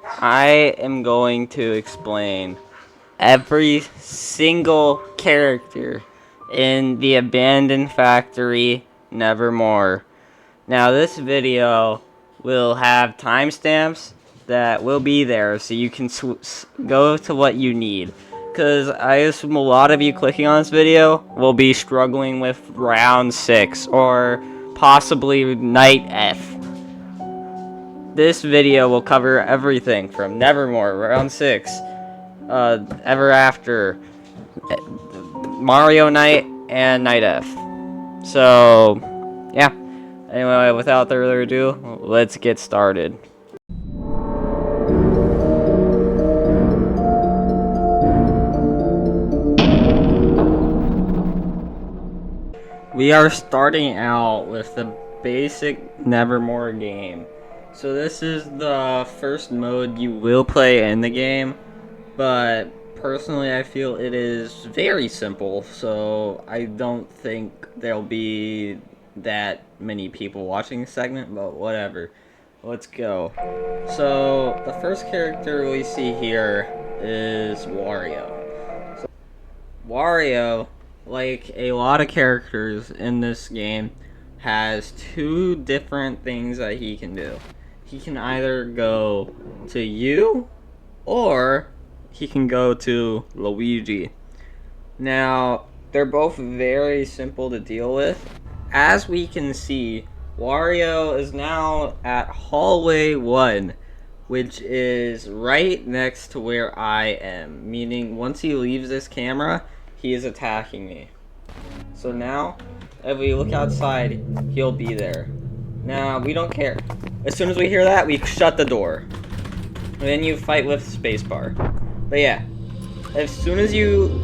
I am going to explain every single character in the abandoned factory Nevermore. Now this video will have timestamps that will be there so you can go to what you need. Because I assume a lot of you clicking on this video will be struggling with round 6 or possibly night F. This video will cover everything from Nevermore, round 6, Ever After, Mario Night, and Night F. So, yeah. Anyway, without further ado, let's get started. We are starting out with the basic Nevermore game. So this is the first mode you will play in the game, but personally I feel it is very simple, so I don't think there'll be that many people watching this segment, but whatever. Let's go. So the first character we see here is Wario. So, Wario, like a lot of characters in this game, has two different things that he can do. He can either go to you, or he can go to Luigi. Now, they're both very simple to deal with. As we can see, Wario is now at hallway 1, which is right next to where I am. Meaning, once he leaves this camera, he is attacking me. So now, if we look outside, he'll be there. Now, we don't care. As soon as we hear that, we shut the door. And then you fight with spacebar. But yeah, as soon as you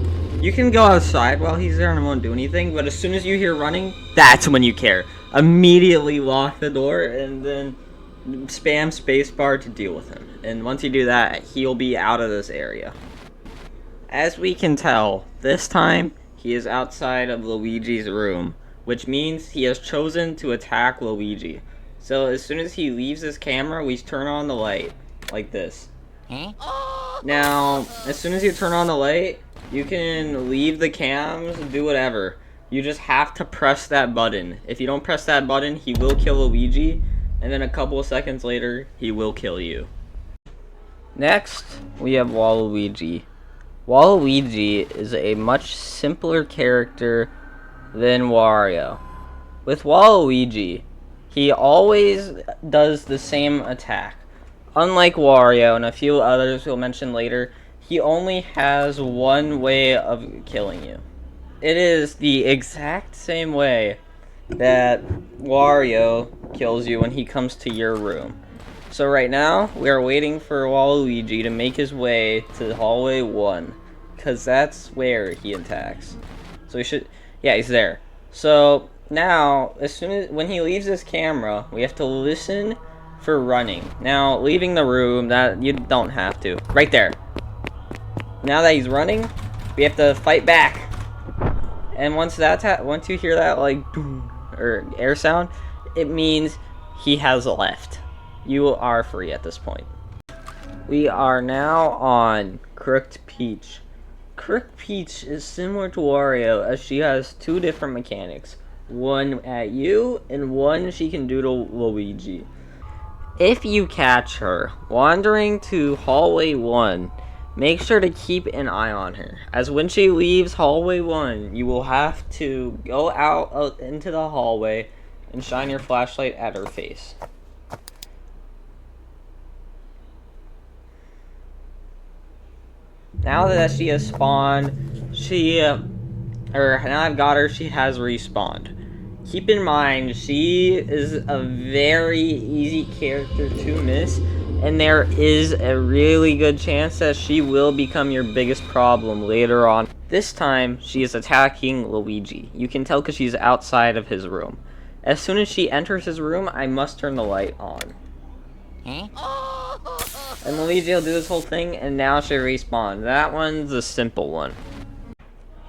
can go outside while he's there and it won't do anything, but as soon as you hear running, that's when you care. Immediately lock the door and then spam spacebar to deal with him. And once you do that, he'll be out of this area. As we can tell, this time, he is outside of Luigi's room, which means he has chosen to attack Luigi. So as soon as he leaves his camera, we turn on the light, like this. Now, as soon as you turn on the light, you can leave the cams, do whatever. You just have to press that button. If you don't press that button, he will kill Luigi, and then a couple of seconds later, he will kill you. Next, we have Waluigi. Waluigi is a much simpler character than Wario. With Waluigi, he always does the same attack. Unlike Wario and a few others we'll mention later, he only has one way of killing you. It is the exact same way that Wario kills you when he comes to your room. So right now, we are waiting for Waluigi to make his way to hallway 1, because that's where he attacks. So he should, yeah, he's there. So now, when he leaves his camera, we have to listen for running. Now, leaving the room, that you don't have to. Right there. Now that he's running, we have to fight back. And once you hear that like boom or air sound, it means he has left. You are free at this point. We are now on Crooked Peach. Crooked Peach is similar to Wario as she has two different mechanics. One at you and one she can do to Luigi. If you catch her wandering to hallway 1, make sure to keep an eye on her, as when she leaves hallway 1, you will have to go out into the hallway and shine your flashlight at her face. Now that she has spawned, now I've got her, she has respawned. Keep in mind, she is a very easy character to miss, and there is a really good chance that she will become your biggest problem later on. This time, she is attacking Luigi. You can tell because she's outside of his room. As soon as she enters his room, I must turn the light on. And Luigi will do this whole thing, and now she respawn. That one's a simple one.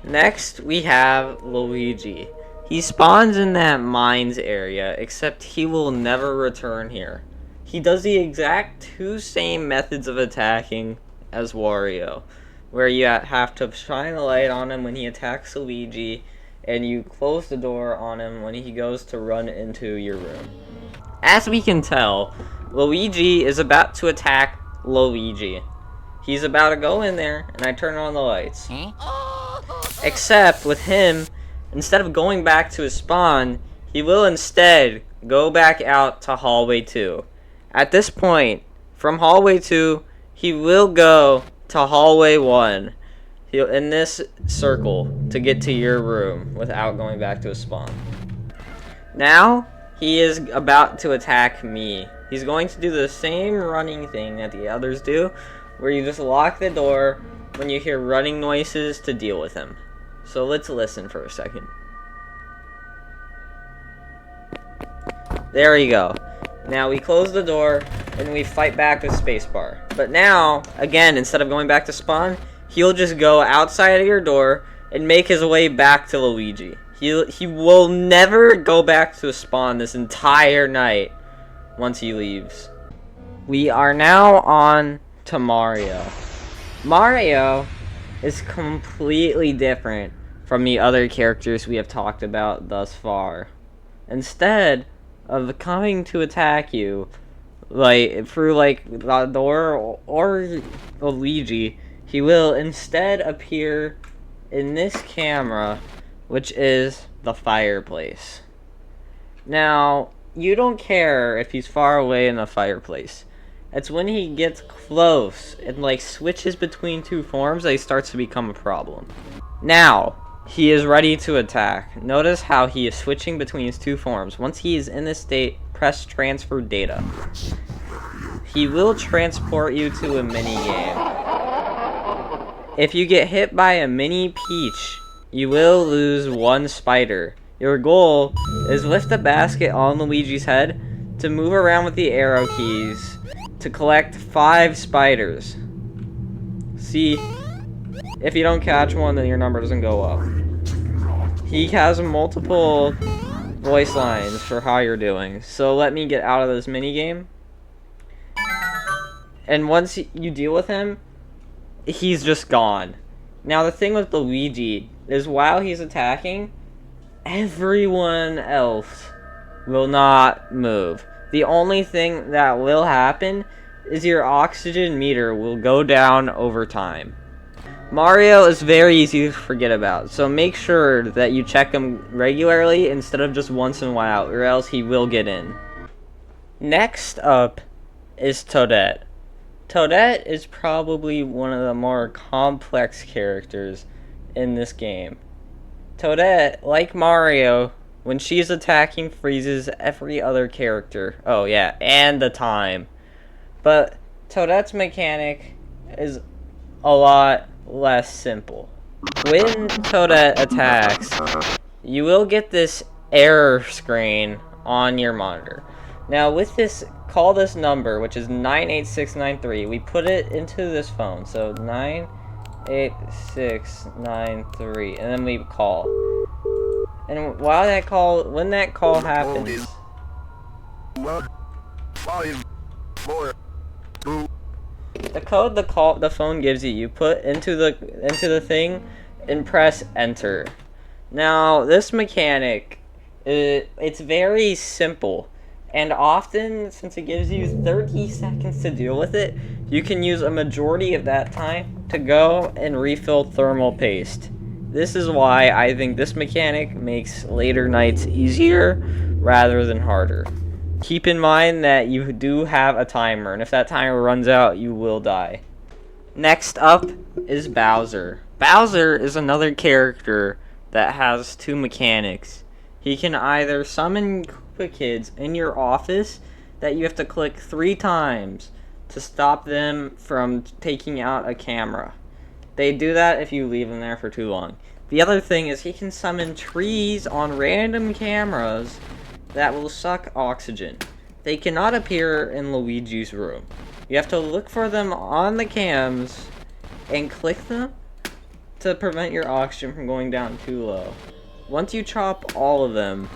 Next, we have Luigi. He spawns in that mines area, except he will never return here. he does the exact two same methods of attacking as Wario, where you have to shine a light on him when he attacks Luigi, and you close the door on him when he goes to run into your room. As we can tell, Luigi is about to attack Luigi. He's about to go in there, and I turn on the lights. Except with him, instead of going back to his spawn, he will instead go back out to hallway 2. At this point, from hallway 2, he will go to hallway 1 in this circle to get to your room without going back to his spawn. Now, he is about to attack me. He's going to do the same running thing that the others do, where you just lock the door when you hear running noises to deal with him. So let's listen for a second. There we go. Now we close the door and we fight back with spacebar. But now, again, instead of going back to spawn, he'll just go outside of your door and make his way back to Luigi. He will never go back to spawn this entire night once he leaves. We are now on to Mario. Mario is completely different from the other characters we have talked about thus far. Instead of coming to attack you like through like the door or Luigi, he will instead appear in this camera, which is the fireplace. Now, you don't care if he's far away in the fireplace. It's when he gets close and like switches between two forms that he starts to become a problem. Now, he is ready to attack. Notice how he is switching between his two forms. Once he is in this state, press transfer data. He will transport you to a mini game. If you get hit by a mini Peach, you will lose one spider. Your goal is lift the basket on Luigi's head to move around with the arrow keys to collect 5 spiders. See, if you don't catch one, then your number doesn't go up. He has multiple voice lines for how you're doing. So let me get out of this mini game. And once you deal with him, he's just gone. Now the thing with Luigi is while he's attacking, everyone else will not move. The only thing that will happen is your oxygen meter will go down over time. Mario is very easy to forget about, so make sure that you check him regularly instead of just once in a while, or else he will get in. Next up is Toadette. Toadette is probably one of the more complex characters in this game. Toadette, like Mario, when she's attacking, freezes every other character. Oh yeah, and the time. But Toadette's mechanic is a lot less simple. When Toadette attacks, you will get this error screen on your monitor. Now with this, call this number, which is 98693. We put it into this phone, so 98693, and then we call. And while that call, when that call happens, the code the phone gives you, you put into the thing and press enter. Now this mechanic, it's very simple, and often since it gives you 30 seconds to deal with it, you can use a majority of that time to go and refill thermal paste. This is why I think this mechanic makes later nights easier rather than harder. Keep in mind that you do have a timer, and if that timer runs out, you will die. Next up is Bowser. Bowser is another character that has two mechanics. He can either summon kids in your office that you have to click 3 times to stop them from taking out a camera. They do that if you leave them there for too long. The other thing is he can summon trees on random cameras that will suck oxygen. They cannot appear in Luigi's room. You have to look for them on the cams and click them to prevent your oxygen from going down too low. Once you chop all of them,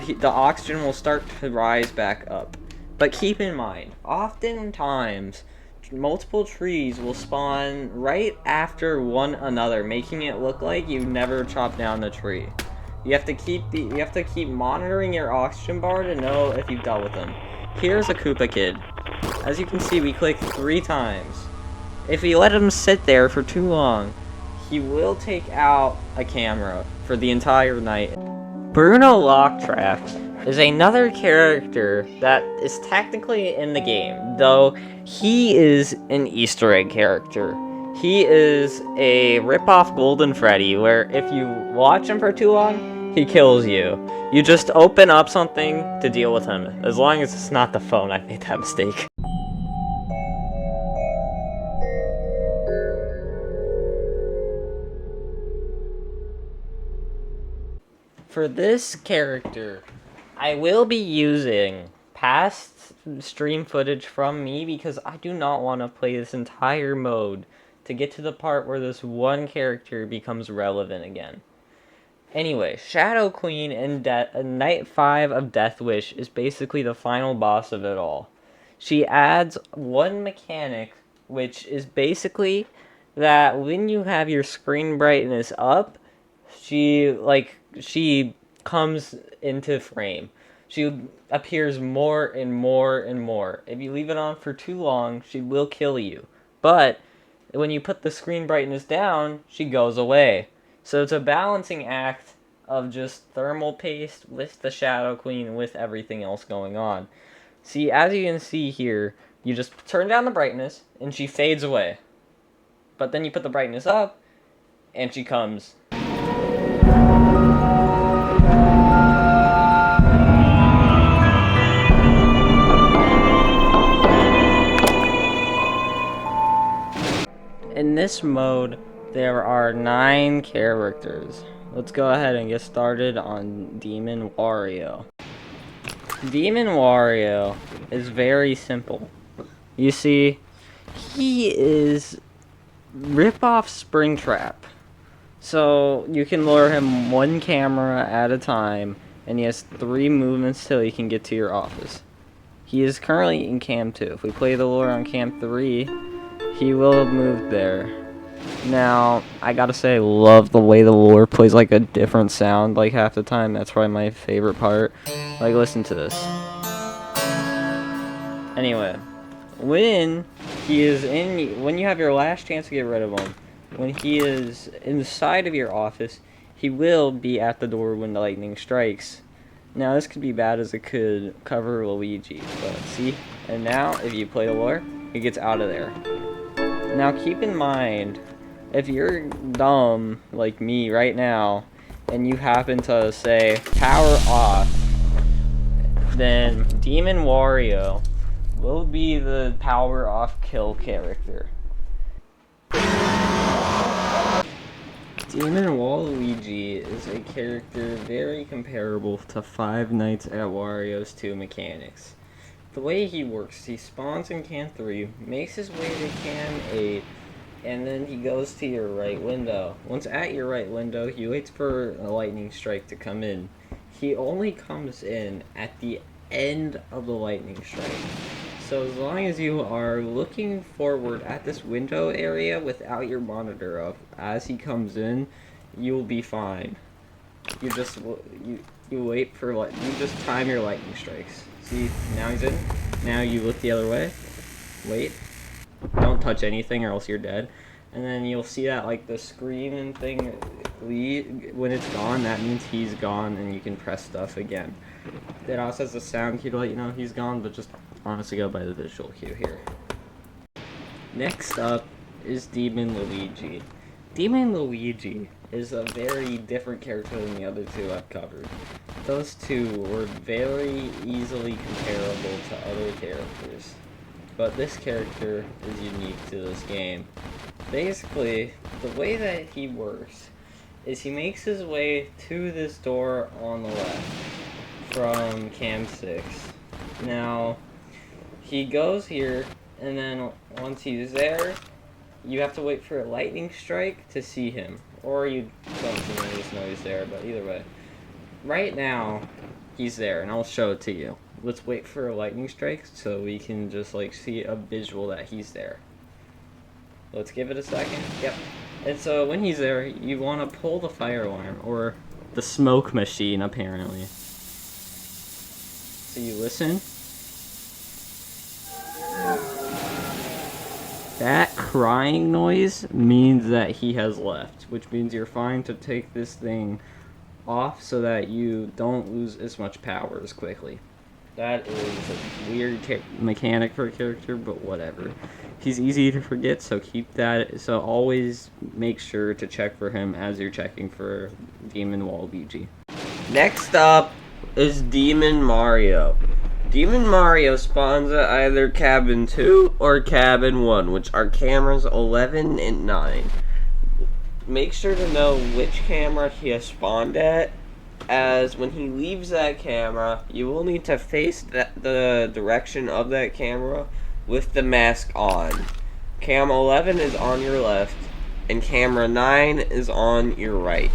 the oxygen will start to rise back up. But keep in mind, oftentimes, multiple trees will spawn right after one another, making it look like you never chopped down a tree. You have to keep monitoring your oxygen bar to know if you've dealt with them. Here's a Koopa Kid. As you can see, we clicked 3 times. If we let him sit there for too long, he will take out a camera for the entire night. Bruno Locktrap is another character that is technically in the game, though he is an Easter egg character. He is a rip-off Golden Freddy, where if you watch him for too long, he kills you. You just open up something to deal with him, as long as it's not the phone. I made that mistake. For this character, I will be using past stream footage from me because I do not want to play this entire mode to get to the part where this one character becomes relevant again. Anyway, Shadow Queen in Night 5 of Death Wish is basically the final boss of it all. She adds one mechanic, which is basically that when you have your screen brightness up, she comes into frame. She appears more and more and more. If you leave it on for too long, she will kill you. But when you put the screen brightness down, she goes away. So it's a balancing act of just thermal paste with the Shadow Queen with everything else going on. See, as you can see here, you just turn down the brightness and she fades away. But then you put the brightness up and she comes. In this mode, there are 9 characters. Let's go ahead and get started on Demon Wario. Demon Wario is very simple. You see, he is rip-off Springtrap. So you can lure him 1 camera at a time, and he has 3 movements till he can get to your office. He is currently in Cam 2. If we play the lure on Cam 3, he will have moved there. Now, I gotta say, I love the way the lure plays like a different sound like half the time. That's probably my favorite part. Like, listen to this. Anyway, when you have your last chance to get rid of him, when he is inside of your office, he will be at the door when the lightning strikes. Now, this could be bad as it could cover Luigi, but see? And now, if you play the lure, he gets out of there. Now, keep in mind, if you're dumb like me right now, and you happen to say power off, then Demon Wario will be the power off kill character. Demon Waluigi is a character very comparable to Five Nights at Wario's 2 mechanics. The way he works, he spawns in Cam 3, makes his way to Cam 8, and then he goes to your right window. Once at your right window, he waits for a lightning strike to come in. He only comes in at the end of the lightning strike. So as long as you are looking forward at this window area without your monitor up as he comes in, you'll be fine. You just wait for you just time your lightning strikes. See, now he's in. Now you look the other way. Wait. Don't touch anything or else you're dead. And then you'll see that like the screen and thing when it's gone, that means he's gone and you can press stuff again. It also has a sound cue to let you know he's gone, but just honestly go by the visual cue here. Next up is Demon Luigi. Demon Luigi is a very different character than the other 2 I've covered. Those 2 were very easily comparable to other characters, but this character is unique to this game. Basically, the way that he works is he makes his way to this door on the left from Cam 6. Now, he goes here, and then once he's there, you have to wait for a lightning strike to see him. Or you don't see him, you just know he's there, but either way. Right now, he's there, and I'll show it to you. let's wait for a lightning strike so we can just like see a visual that he's there. Let's give it a second. Yep. And so when he's there, you want to pull the fire alarm, or the smoke machine, apparently. So you listen. That crying noise means that he has left, which means you're fine to take this thing off so that you don't lose as much power as quickly. That is a weird mechanic for a character, but whatever. He's easy to forget, so keep that. So always make sure to check for him as you're checking for Demon Waluigi. Next up is Demon Mario. Demon Mario spawns at either cabin 2 or cabin 1, which are cameras 11 and 9. Make sure to know which camera he has spawned at, as when he leaves that camera, you will need to face the direction of that camera with the mask on. Cam 11 is on your left, and camera 9 is on your right.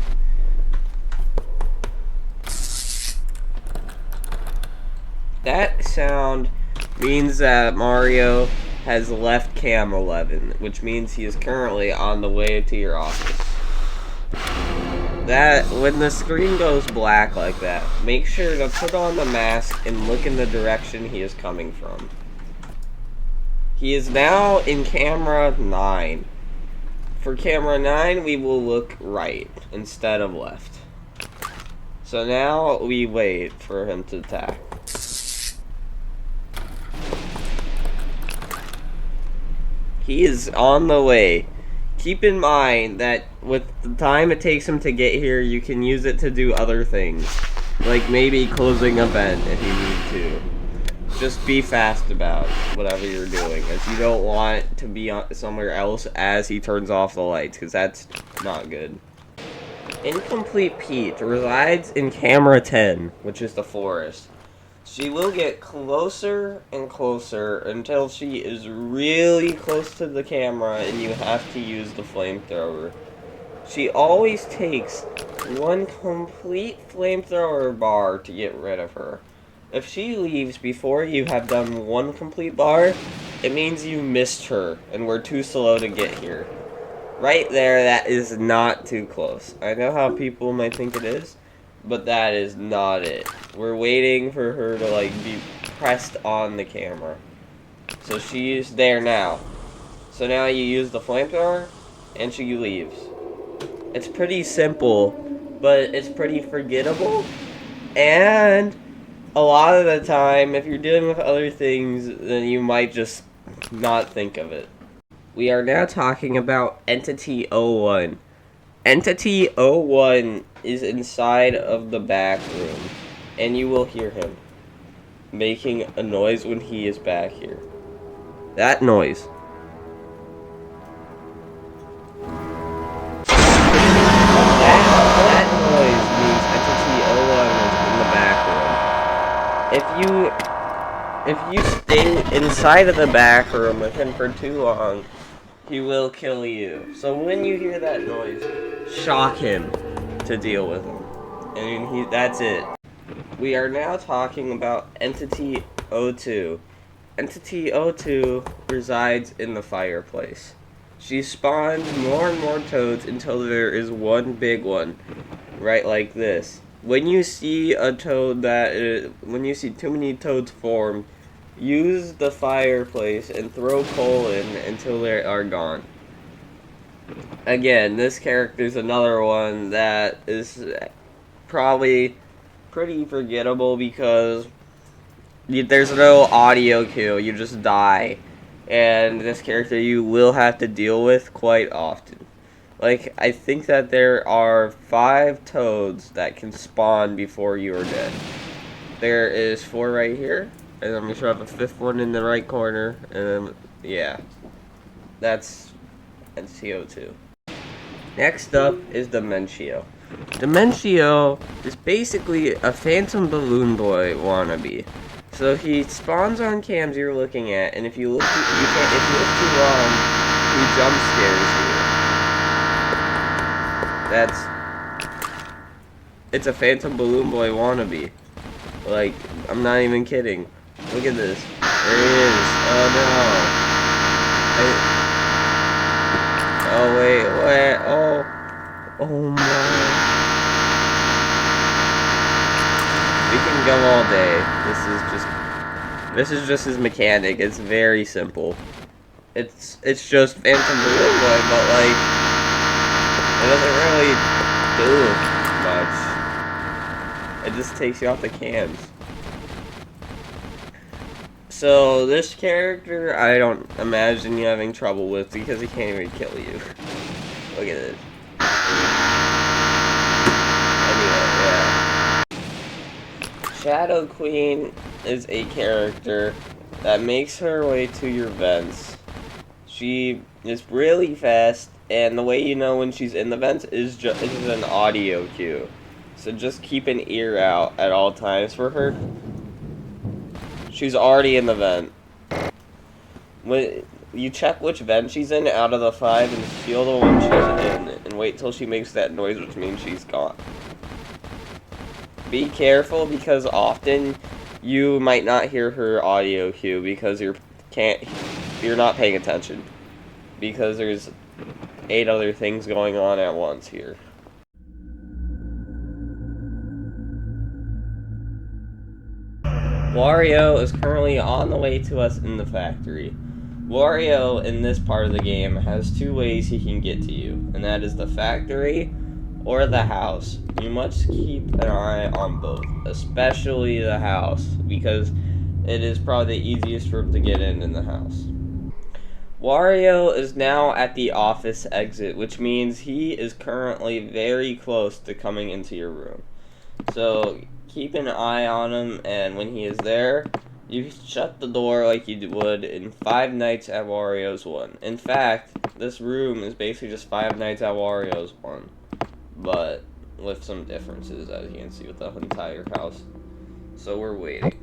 That sound means that Mario has left cam 11, which means he is currently on the way to your office. That, when the screen goes black like that, make sure to put on the mask and look in the direction he is coming from. He is now in camera 9. For camera 9, we will look right instead of left. So now we wait for him to attack. He is on the way. Keep in mind that with the time it takes him to get here, you can use it to do other things. Like maybe closing a vent if you need to. Just be fast about whatever you're doing, as you don't want to be somewhere else as he turns off the lights, because that's not good. Incomplete Pete resides in camera 10, which is the forest. She will get closer and closer until she is really close to the camera and you have to use the flamethrower. She always takes one complete flamethrower bar to get rid of her. If she leaves before you have done one complete bar, it means you missed her and were too slow to get here. Right there, that is not too close. I know how people might think it is, but that is not it. We're waiting for her to like be pressed on the camera. So she's there now. So now you use the flamethrower and she leaves. It's pretty simple, but it's pretty forgettable. And a lot of the time, if you're dealing with other things, then you might just not think of it. We are now talking about Entity 01. Entity 01 is inside of the back room, and you will hear him making a noise when he is back here. That noise. That noise means Entity 01 is in the back room. If you stay inside of the back room with him for too long, he will kill you. So when you hear that noise, shock him to deal with him. And that's it. We are now talking about Entity 02. Entity 02 resides in the fireplace. She spawns more and more toads until there is one big one, right like this. When you see a toad when you see too many toads form, use the fireplace and throw coal in until they are gone. Again, this character is another one that is probably pretty forgettable because there's no audio cue, you just die. And this character you will have to deal with quite often. Like, I think that there are 5 toads that can spawn before you are dead. There is 4 right here. And I'm sure I have a 5th one in the right corner, and then, yeah, that's NCO2. Next up is Dimentio. Dimentio is basically a Phantom Balloon Boy wannabe. So he spawns on cams you're looking at, and if you look too long, he jump scares you. It's a Phantom Balloon Boy wannabe. Like, I'm not even kidding. Look at this. There he is. Oh no. Oh wait. Oh my. We can go all day. This is just his mechanic. It's very simple. It's just Phantom Boy, but like it doesn't really do much. It just takes you off the cans. So this character, I don't imagine you having trouble with because he can't even kill you. Look at this. Anyway, yeah. Shadow Queen is a character that makes her way to your vents. She is really fast, and the way you know when she's in the vents is an audio cue. So just keep an ear out at all times for her. She's already in the vent. When you check which vent she's in out of the 5 and feel the one she's in, and wait till she makes that noise, which means she's gone. Be careful because often you might not hear her audio cue because you're not paying attention. Because there's 8 other things going on at once here. Wario is currently on the way to us in the factory. Wario, in this part of the game, has 2 ways he can get to you, and that is the factory or the house. You must keep an eye on both, especially the house, because it is probably the easiest for him to get in the house. Wario is now at the office exit, which means he is currently very close to coming into your room. So keep an eye on him, and when he is there, you shut the door like you would in Five Nights at Wario's 1. In fact, this room is basically just Five Nights at Wario's 1, but with some differences, as you can see, with the entire house. So we're waiting.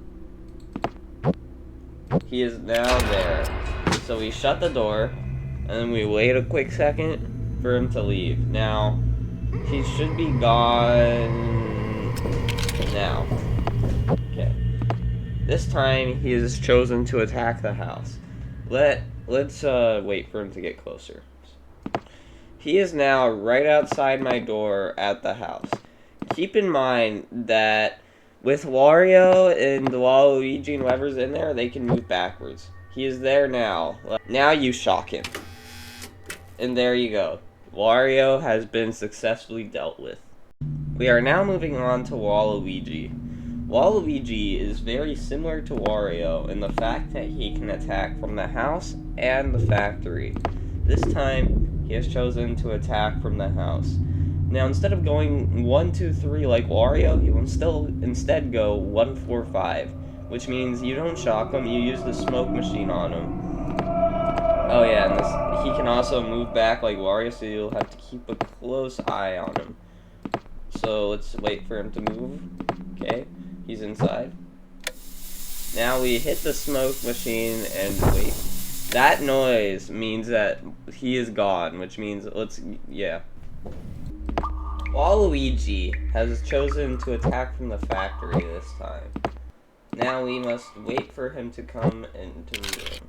He is now there. So we shut the door, and then we wait a quick second for him to leave. Now, he should be gone now. Okay. This time, he has chosen to attack the house. Let's wait for him to get closer. He is now right outside my door at the house. Keep in mind that with Wario and Waluigi and whoever's in there, they can move backwards. He is there now. Now you shock him. And there you go. Wario has been successfully dealt with. We are now moving on to Waluigi. Waluigi is very similar to Wario in the fact that he can attack from the house and the factory. This time, he has chosen to attack from the house. Now, instead of going 1, 2, 3 like Wario, he will instead go 1, 4, 5. Which means you don't shock him, you use the smoke machine on him. Oh yeah, and he can also move back like Wario, so you'll have to keep a close eye on him. So let's wait for him to move. Okay, he's inside. Now we hit the smoke machine and wait. That noise means that he is gone, which means yeah. Waluigi has chosen to attack from the factory this time. Now we must wait for him to come into the room.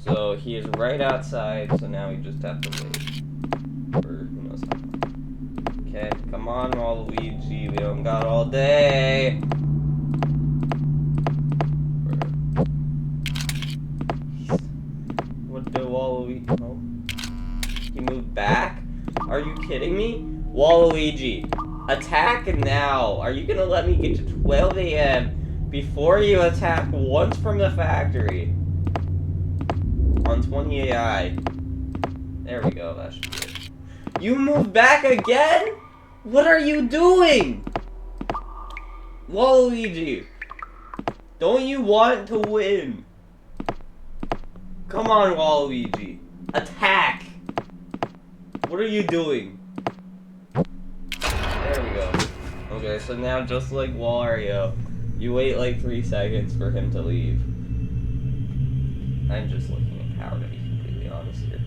So he is right outside, so now we just have to wait. For who knows how long. Okay, come on Waluigi, we don't got all day! What did Waluigi... Oh. He moved back? Are you kidding me? Waluigi, attack now! Are you gonna let me get to 12 AM before you attack once from the factory? On 20 AI. There we go, that should be it. You moved back again? What are you doing? Waluigi, don't you want to win? Come on, Waluigi. Attack! What are you doing? There we go. Okay, so now just like Wario, you wait like 3 seconds for him to leave. I'm just looking at power to be completely honest here.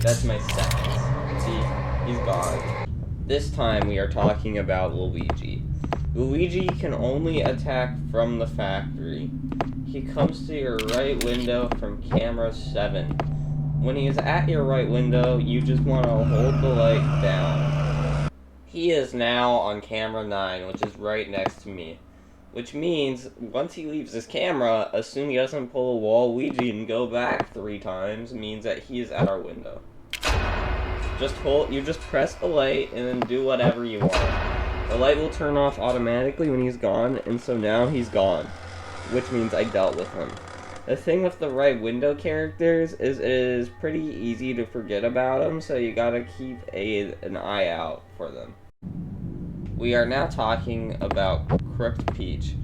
That's my seconds. See, he's gone. This time we are talking about Luigi. Luigi can only attack from the factory. He comes to your right window from camera 7. When he is at your right window, you just want to hold the light down. He is now on camera 9, which is right next to me. Which means, once he leaves his camera, assume he doesn't pull a Waluigi and go back 3 times, means that he is at our window. You just press the light and then do whatever you want. The light will turn off automatically when he's gone, and so now he's gone. Which means I dealt with him. The thing with the right window characters is it is pretty easy to forget about them, so you gotta keep an eye out for them. We are now talking about Crooked Peach.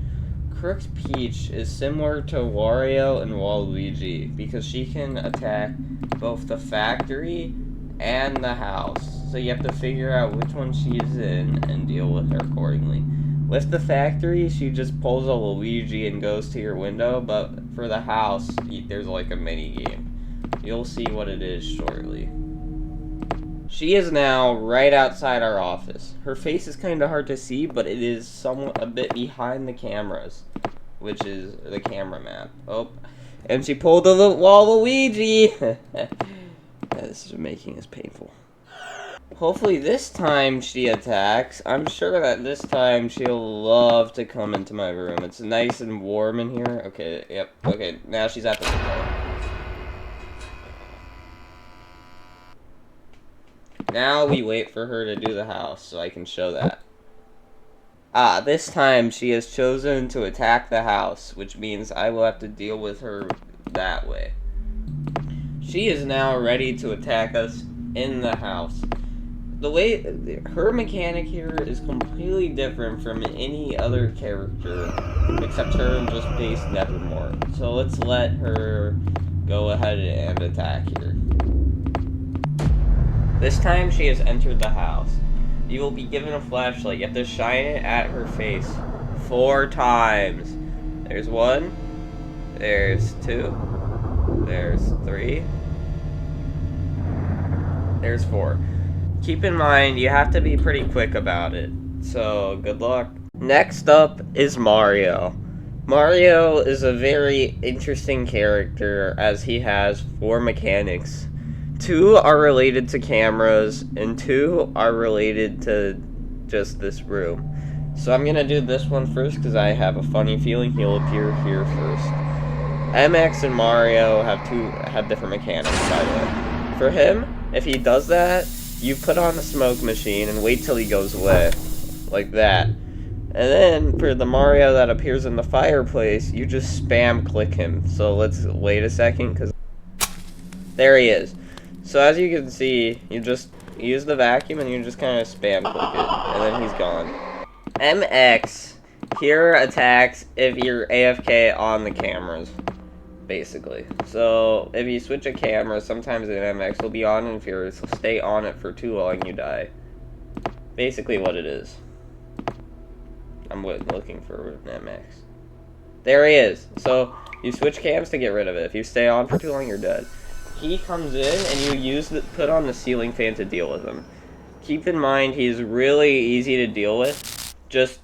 Crooked Peach is similar to Wario and Waluigi because she can attack both the factory and the house. So you have to figure out which one she is in and deal with her accordingly. With the factory, she just pulls a Luigi and goes to your window, but for the house, there's like a mini game. You'll see what it is shortly. She is now right outside our office. Her face is kind of hard to see, but it is somewhat a bit behind the cameras, which is the camera map. Oh, and she pulled a Waluigi! This is making this painful. Hopefully this time she attacks. I'm sure that this time she'll love to come into my room. It's nice and warm in here. Okay, yep. Okay, now she's at the window. Now we wait for her to do the house so I can show that. This time she has chosen to attack the house, which means I will have to deal with her that way. She is now ready to attack us in the house. The way her mechanic here is completely different from any other character except her and just base Nevermore. So let's let her go ahead and attack here. This time she has entered the house. You will be given a flashlight. You have to shine it at her face 4 times. There's 1, there's 2, there's 3, there's 4. Keep in mind, you have to be pretty quick about it, so good luck. Next up is Mario. Mario is a very interesting character as he has 4 mechanics. 2 are related to cameras, and 2 are related to just this room. So I'm gonna do this one first because I have a funny feeling he'll appear here first. MX and Mario have different mechanics, by the way. For him, if he does that, you put on a smoke machine and wait till he goes away. Like that. And then, for the Mario that appears in the fireplace, you just spam click him. So let's wait a second, because... There he is. So as you can see, you just use the vacuum and you just kind of spam click it. And then he's gone. MX here attacks if you're AFK on the cameras. Basically. So, if you switch a camera, sometimes an MX will be on, and if you stay on it for too long, you die. Basically what it is. I'm looking for an MX. There he is. So, you switch cams to get rid of it. If you stay on for too long, you're dead. He comes in, and you put on the ceiling fan to deal with him. Keep in mind, he's really easy to deal with. Just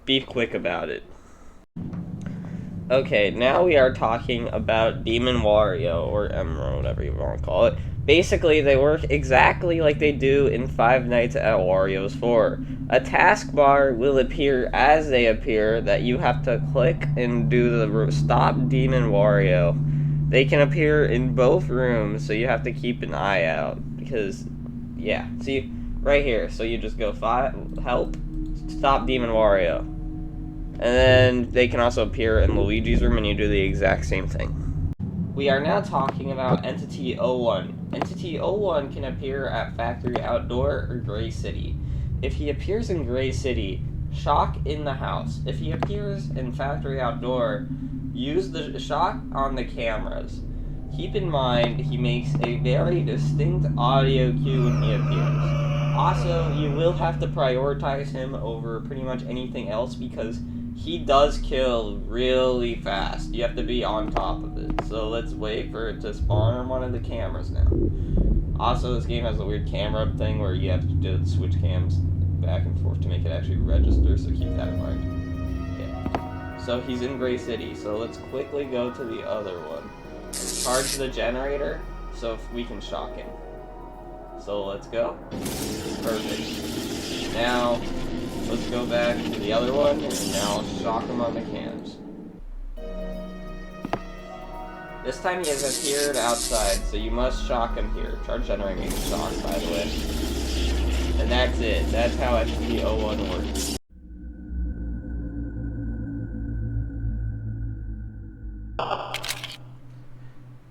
be quick about it. Okay, now we are talking about Demon Wario, or Emerald, whatever you want to call it. Basically, they work exactly like they do in Five Nights at Wario's 4. A taskbar will appear as they appear that you have to click and do the Stop Demon Wario. They can appear in both rooms, so you have to keep an eye out. Because, yeah, see, right here. So you just go help, Stop Demon Wario. And then they can also appear in Luigi's room and you do the exact same thing. We are now talking about Entity 01. Entity 01 can appear at Factory Outdoor or Gray City. If he appears in Gray City, shock in the house. If he appears in Factory Outdoor, use the shock on the cameras. Keep in mind, he makes a very distinct audio cue when he appears. Also, you will have to prioritize him over pretty much anything else because he does kill really fast. You have to be on top of it. So let's wait for it to spawn on one of the cameras now. Also, this game has a weird camera thing where you have to switch cams back and forth to make it actually register, so keep that in mind. Okay. So he's in Gray City, so let's quickly go to the other one. Charge the generator, so if we can shock him. So let's go. Perfect. Now, let's go back to the other one, and now shock him on the cams. This time he has appeared outside, so you must shock him here. Charge generator means shock, by the way. And that's it. That's how SCP-01 works.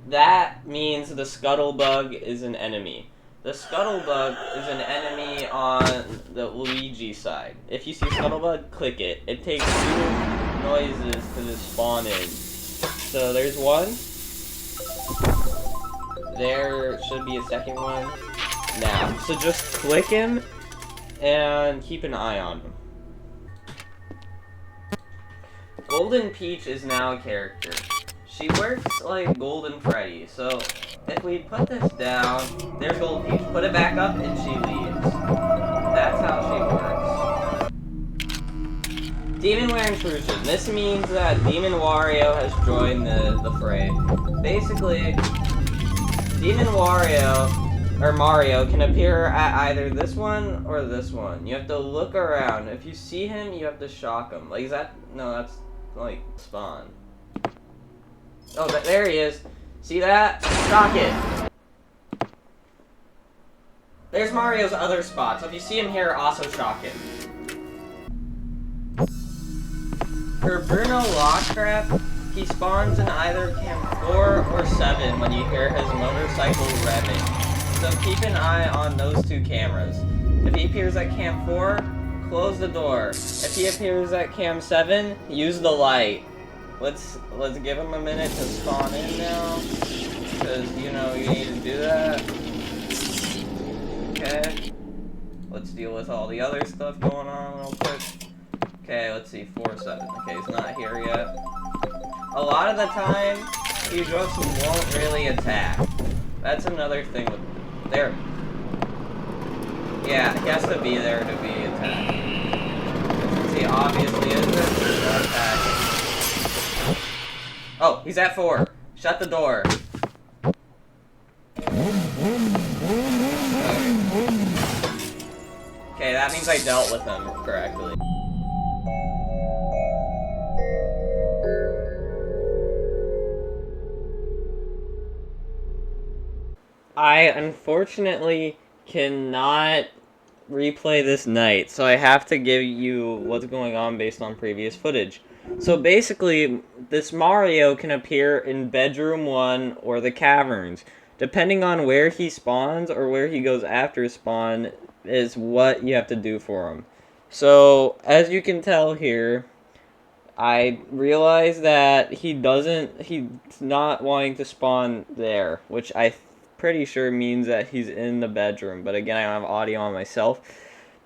That means the Scuttlebug is an enemy. The Scuttlebug is an enemy on the Luigi side. If you see Scuttlebug, click it. It takes 2 noises to just spawn in. So there's one. There should be a second one now. So just click him and keep an eye on him. Golden Peach is now a character. She works like Golden Freddy. So if we put this down, there's Golden Peach. Put it back up and she leaves. That's how she works. Demonware intrusion. This means that Demon Wario has joined the fray. Basically, Demon Wario, or Mario, can appear at either this one or this one. You have to look around. If you see him, you have to shock him. Like, is that? No, that's, like, spawn. Oh, there he is. See that? Shock it. There's Mario's other spot. So if you see him here, also shock him. For Bruno Locktrap, he spawns in either cam 4 or 7 when you hear his motorcycle revving. So keep an eye on those 2 cameras. If he appears at cam 4, close the door. If he appears at cam 7, use the light. Let's give him a minute to spawn in now, because you know you need to do that. Okay. Let's deal with all the other stuff going on real quick. Okay, let's see, 4-7. Okay, he's not here yet. A lot of the time, he just won't really attack. That's another thing with there. Yeah, he has to be there to be attacked. Since he obviously isn't, he's not attacking. Oh, he's at 4. Shut the door. Okay, that means I dealt with him correctly. I unfortunately cannot replay this night, so I have to give you what's going on based on previous footage. So basically, this Mario can appear in bedroom 1 or the caverns. Depending on where he spawns or where he goes after spawn is what you have to do for him. So, as you can tell here, I realize that he's not wanting to spawn there, which I'm pretty sure means that he's in the bedroom. But again, I don't have audio on myself.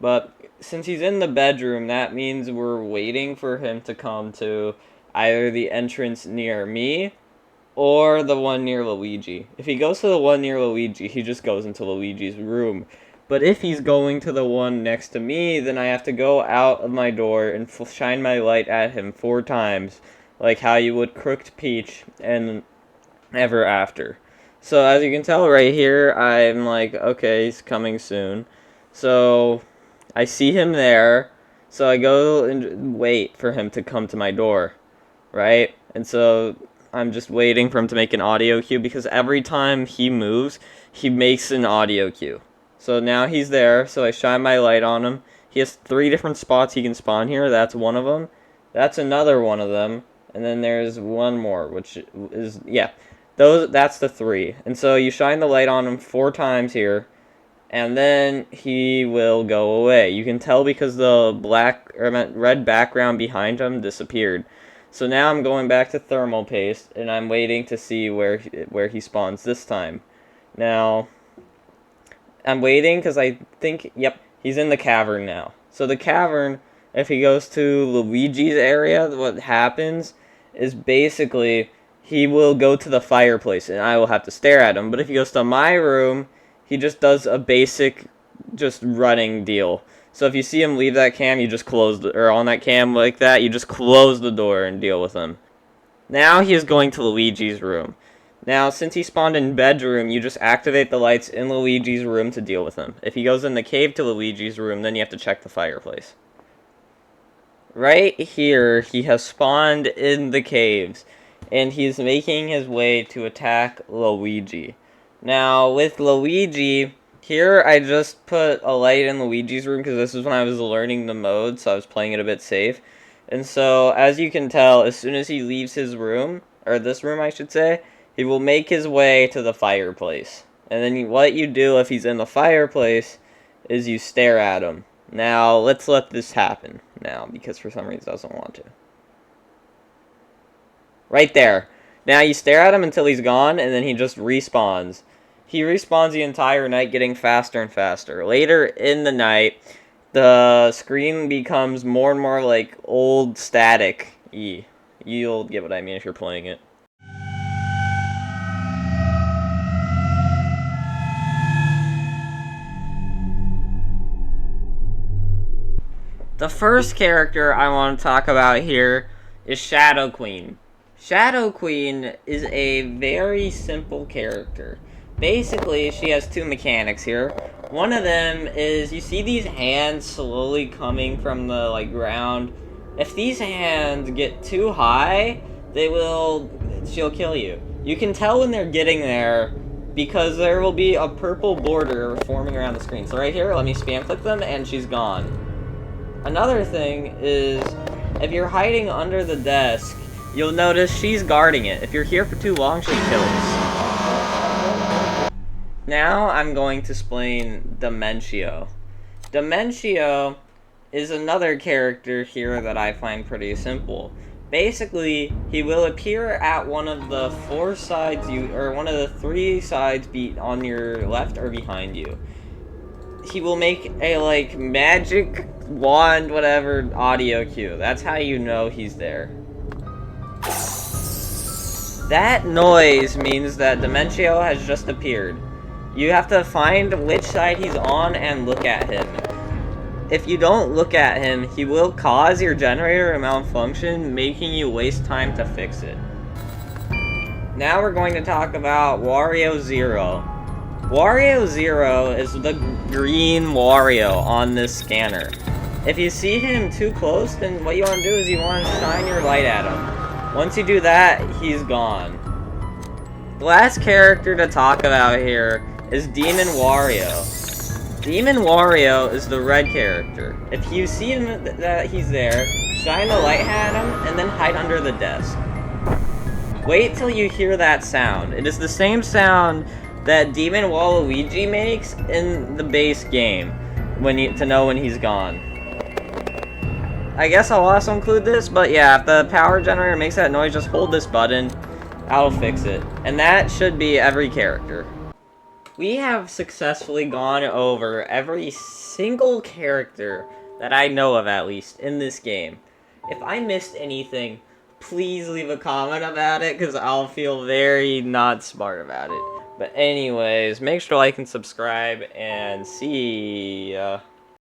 But since he's in the bedroom, that means we're waiting for him to come to either the entrance near me or the one near Luigi. If he goes to the one near Luigi, he just goes into Luigi's room. But if he's going to the one next to me, then I have to go out of my door and shine my light at him 4 times, like how you would Crooked Peach and Ever After. So as you can tell right here, I'm like, okay, he's coming soon. So I see him there, so I go and wait for him to come to my door, right? And so I'm just waiting for him to make an audio cue, because every time he moves, he makes an audio cue. So now he's there, so I shine my light on him. He has 3 different spots he can spawn here. That's one of them. That's another one of them. And then there's one more, which is, yeah. That's the 3. And so you shine the light on him 4 times here, and then he will go away. You can tell because the red background behind him disappeared. So now I'm going back to thermal paste, and I'm waiting to see where he spawns this time. Now, I'm waiting because I think, yep, he's in the cavern now. So the cavern, if he goes to Luigi's area, what happens is basically he will go to the fireplace, and I will have to stare at him. But if he goes to my room, he just does a basic just running deal. So if you see him leave that cam, you just close or on that cam like that, you just close the door and deal with him. Now he is going to Luigi's room. Now, since he spawned in bedroom, you just activate the lights in Luigi's room to deal with him. If he goes in the cave to Luigi's room, then you have to check the fireplace. Right here, he has spawned in the caves, and he's making his way to attack Luigi. Now, with Luigi, here I just put a light in Luigi's room because this is when I was learning the mode, so I was playing it a bit safe. And so, as you can tell, as soon as he leaves his room, or this room I should say, he will make his way to the fireplace. And then what you do if he's in the fireplace is you stare at him. Now, let's let this happen now, because for some reason he doesn't want to. Right there. Now you stare at him until he's gone, and then he just respawns. He respawns the entire night, getting faster and faster. Later in the night, the screen becomes more and more like old static-y. You'll get what I mean if you're playing it. The first character I want to talk about here is Shadow Queen. Shadow Queen is a very simple character. Basically, she has two mechanics here. One of them is, you see these hands slowly coming from the ground. If these hands get too high, she'll kill you. You can tell when they're getting there because there will be a purple border forming around the screen. So right here, let me spam click them and she's gone. Another thing is, if you're hiding under the desk, you'll notice she's guarding it. If you're here for too long, she kills. Now I'm going to explain Dimentio. Dimentio is another character here that I find pretty simple. Basically, he will appear at one of the four sides one of the three sides on your left or behind you. He will make a magic wand whatever audio cue. That's how you know he's there. That noise means that Dimentio has just appeared. You have to find which side he's on and look at him. If you don't look at him, he will cause your generator to malfunction, making you waste time to fix it. Now we're going to talk about Wario Zero. Wario Zero is the green Wario on this scanner. If you see him too close, then what you want to do is you want to shine your light at him. Once you do that, he's gone. The last character to talk about here is Demon Wario. Demon Wario is the red character. If you see him that he's there, shine the light at him and then hide under the desk. Wait till you hear that sound. It is the same sound that Demon Waluigi makes in the base game to know when he's gone. I guess I'll also include this, but yeah, if the power generator makes that noise, just hold this button. I'll fix it. And that should be every character. We have successfully gone over every single character that I know of, at least, in this game. If I missed anything, please leave a comment about it, because I'll feel very not smart about it. But anyways, make sure to like and subscribe, and see ya.